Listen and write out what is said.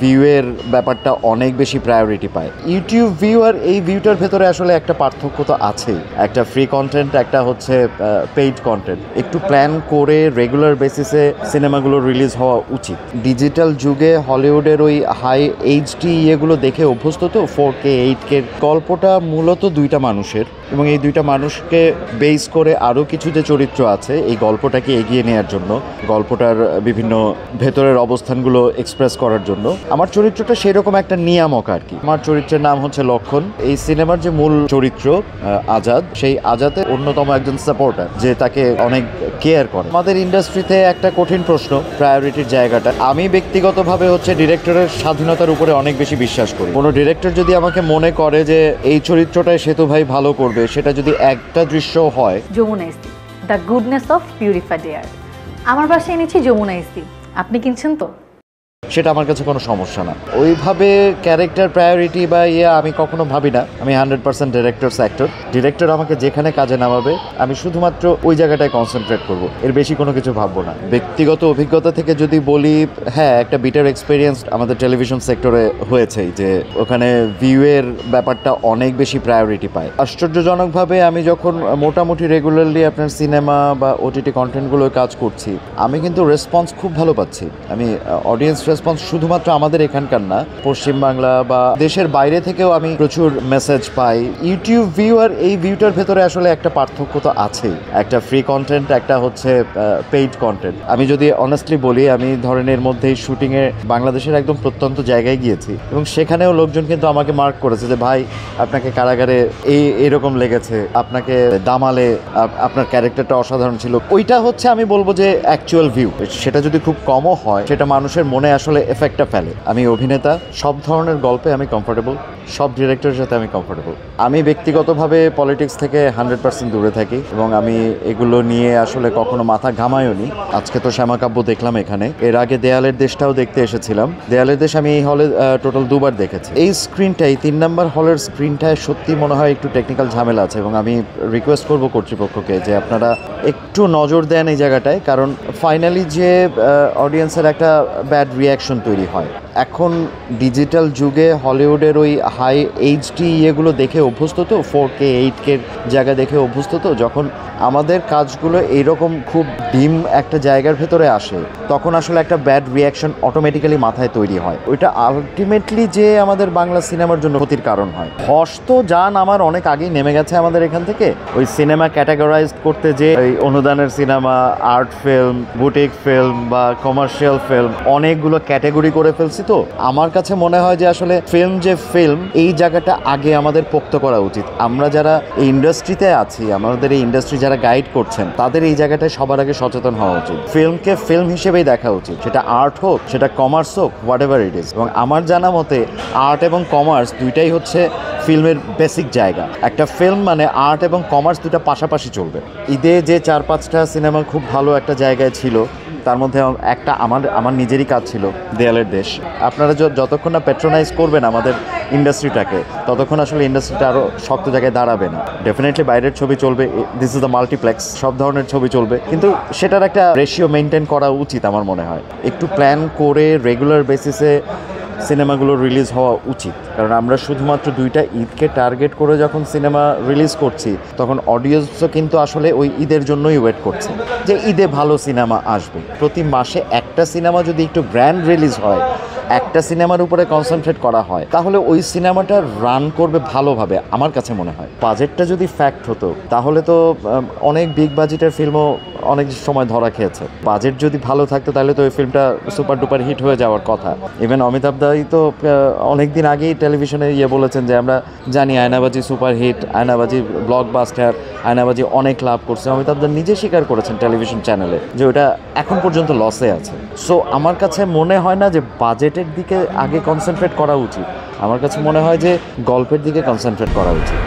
ভিউয়ের ব্যাপারটা অনেক বেশি প্রায়োরিটি পায়। ইউটিউব ভিউ আর এই ভিউটার ভেতরে আসলে একটা পার্থক্য তো আছেই। একটা ফ্রি কন্টেন্ট, একটা হচ্ছে পেইড কন্টেন্ট। একটু প্ল্যান করে রেগুলার বেসিসে সিনেমাগুলো রিলিজ হওয়া উচিত। ডিজিটাল যুগে হলিউডের ওই হাই এইচডি এগুলো দেখে অভ্যস্ত তো, 4K 8K। গল্পটা মূলত দুইটা মানুষের, এবং এই দুইটা মানুষকে বেস করে আরও কিছু যে চরিত্র আছে এই গল্পটাকে এগিয়ে নেওয়ার জন্য, গল্পটার বিভিন্ন ভেতরের অবস্থানগুলো এক্সপ্রেস করার জন্য। আমার চরিত্রটা সেরকম একটা নিয়ামক আর কি। আমার চরিত্রের নাম হচ্ছে লক্ষণ। এই সিনেমার যে মূল চরিত্র আজাদ, সেই আজাদের অন্যতম একজন সাপোর্টার যে তাকে অনেক কেয়ার করে। আমাদের ইন্ডাস্ট্রিতে একটা কঠিন প্রশ্ন প্রায়োরিটির জায়গাটা। আমি ব্যক্তিগতভাবে হচ্ছে ডিরেক্টরের স্বাধীনতার উপরে অনেক বেশি বিশ্বাস করি। কোনো ডিরেক্টর যদি আমাকে মনে করে যে এই চরিত্রটায় সেতু ভাই ভালো করবে, সেটা যদি একটা দৃশ্য হয়। Jamuna AC, the goodness of purified air. আমার বাসায় এনেছি যমুনা ইসি, আপনি কিনছেন তো? সেটা আমার কাছে কোনো সমস্যা না। ওইভাবে ক্যারেক্টার প্রায়োরিটি বা আমি কখনো ভাবি না। আমি 100% ডিরেক্টরস অ্যাক্টর। ডিরেক্টর আমাকে যেখানে কাজে নামাবে আমি শুধুমাত্র ওই জায়গাটায় কনসেন্ট্রেট করব, এর বেশি কোনো কিছু ভাববো না। ব্যক্তিগত অভিজ্ঞতা থেকে যদি বলি, হ্যাঁ, একটা বিটার এক্সপিরিয়েন্স আমাদের টেলিভিশন সেক্টরে হয়েছেই, যে ওখানে ভিউয়ের ব্যাপারটা অনেক বেশি প্রায়োরিটি পায়। আশ্চর্যজনকভাবে আমি যখন মোটামুটি রেগুলারলি আপনার সিনেমা বা ওটিটি কন্টেন্টগুলো কাজ করছি, আমি কিন্তু রেসপন্স খুব ভালো পাচ্ছি। আমি অডিয়েন্স রেসপন্স শুধুমাত্র আমাদের এখানকার না, পশ্চিমবাংলা বা দেশের বাইরে থেকেও আমি প্রচুর মেসেজ পাই। ইউটিউব ভিউ আর এই ভিউটার ভেতরে আসলে একটা পার্থক্য তো আছেই। একটা ফ্রি কন্টেন্ট, একটা হচ্ছে পেইড কন্টেন্ট। আমি যদি অনেস্টলি বলি, আমি ধরনের মধ্যেই শুটিংয়ে বাংলাদেশের একদম প্রত্যন্ত জায়গায় গিয়েছি, এবং সেখানেও লোকজন কিন্তু আমাকে মার্ক করেছে যে ভাই, আপনাকে কারাগারে এরকম লেগেছে, আপনাকে দামালে আপনার ক্যারেক্টারটা অসাধারণ ছিল। ওইটা হচ্ছে আমি বলবো যে অ্যাকচুয়াল ভিউ। সেটা যদি খুব কমও হয়, সেটা মানুষের মনে আসলে এফেক্টটা ফেলে। আমি অভিনেতা, সব ধরনের গল্পে আমি কমফোর্টেবল, সব ডিরেক্টরের সাথে আমি কমফোর্টেবল। আমি ব্যক্তিগতভাবে পলিটিক্স থেকে 100% দূরে থাকি, এবং আমি এগুলো নিয়ে আসলে কখনো মাথা ঘামাইও নি। আজকে তো শ্যামাকাব্য দেখলাম এখানে, এর আগে দেয়ালের দেশটাও দেখতে এসেছিলাম। দেয়ালের দেশ আমি এই হলে টোটাল 2 বার দেখেছি। এই স্ক্রিনটাই 3 নম্বর হলের স্ক্রিনটায় সত্যি মনে হয় একটু টেকনিক্যাল ঝামেলা আছে, এবং আমি রিকোয়েস্ট করব কর্তৃপক্ষকে যে আপনারা একটু নজর দেন এই জায়গাটায়, কারণ ফাইনালি যে অডিয়েন্সের একটা ব্যাড রিয়াকশন তৈরি হয়। এখন ডিজিটাল যুগে হলিউডের ওই হাই এইচডি এগুলো দেখে অভ্যস্ত তো, 4K 8K জায়গা দেখে অভ্যস্ত তো, যখন আমাদের কাজগুলো এইরকম খুব ডিম একটা জায়গার ভেতরে আসে, তখন আসলে একটা ব্যাড রিয়াকশন অটোমেটিক্যালি মাথায় তৈরি হয়। ওইটা আলটিমেটলি যে আমাদের বাংলা সিনেমার জন্য ক্ষতির কারণ হয়। হস তো যান আমার অনেক আগেই নেমে গেছে আমাদের এখান থেকে। ওই সিনেমা ক্যাটাগরাইজড করতে যে ওই অনুদানের cinema, art film, boutique film বা কমার্শিয়াল ফিল্ম, অনেকগুলো ক্যাটাগরি করে ফেলছি। তো আমার কাছে মনে হয় যে আসলে ফিল্ম যে ফিল্ম, এই জায়গাটা আগে আমাদের পোক্ত করা উচিত। আমরা যারা এই ইন্ডাস্ট্রিতে আছি, আমাদের এই ইন্ডাস্ট্রি যারা গাইড করছেন, তাদের এই জায়গাটায় সবার আগে সচেতন হওয়া উচিত। ফিল্মকে ফিল্ম হিসেবেই দেখা উচিত, সেটা আর্ট হোক, সেটা কমার্স হোক, হোয়াট এভার ইট ইজ। এবং আমার জানা মতে আর্ট এবং কমার্স দুইটাই হচ্ছে ফিল্মের বেসিক জায়গা। একটা ফিল্ম মানে আর্ট এবং কমার্স দুটা পাশাপাশি চলবে। ঈদে যে 4-5টা সিনেমা খুব ভালো একটা জায়গায় ছিল, তার মধ্যে একটা আমার নিজেরই কাজ ছিল, দেয়ালের দেশ। আপনারা যতক্ষণ না প্যাট্রোনাইজ করবেন আমাদের ইন্ডাস্ট্রিটাকে, ততক্ষণ আসলে ইন্ডাস্ট্রিটা আরও শক্ত জায়গায় দাঁড়াবে না। ডেফিনেটলি বাইরের ছবি চলবে, দিস ইজ দ্য মাল্টিপ্লেক্স, সব ধরনের ছবি চলবে, কিন্তু সেটার একটা রেশিও মেনটেন করা উচিত আমার মনে হয়। একটু প্ল্যান করে রেগুলার বেসিসে সিনেমাগুলো রিলিজ হওয়া উচিত, কারণ আমরা শুধুমাত্র 2টা ঈদকে টার্গেট করে যখন সিনেমা রিলিজ করছি, তখন অডিয়েন্সও কিন্তু আসলে ওই ঈদের জন্যই ওয়েট করছে যে ঈদে ভালো সিনেমা আসবে। প্রতি মাসে একটা সিনেমা যদি একটু গ্র্যান্ড রিলিজ হয়, একটা সিনেমার উপরে কনসেন্ট্রেট করা হয়, তাহলে ওই সিনেমাটা রান করবে ভালোভাবে। আমার কাছে মনে হয় বাজেটটা যদি ফ্যাক্ট হতো, তাহলে তো অনেক বিগ বাজেটের ফিল্মও অনেক সময় ধরা খেয়েছে। বাজেট যদি ভালো থাকতো, তাহলে তো ওই ফিল্মটা সুপার ডুপার হিট হয়ে যাওয়ার কথা। ইভেন অমিতাভ দাই তো অনেক দিন আগেই টেলিভিশনে বলেছেন যে আমরা জানি Aynabaji super hit, Aynabaji blockbuster, Aynabaji অনেক লাভ করছে। অমিতাভ দা নিজে স্বীকার করেছেন টেলিভিশন চ্যানেলে যে ওটা এখন পর্যন্ত লসে আছে। সো আমার কাছে মনে হয় না যে বাজেটের দিকে আগে কনসেন্ট্রেট করা উচিত। আমার কাছে মনে হয় যে গল্পের দিকে কনসেন্ট্রেট করা উচিত।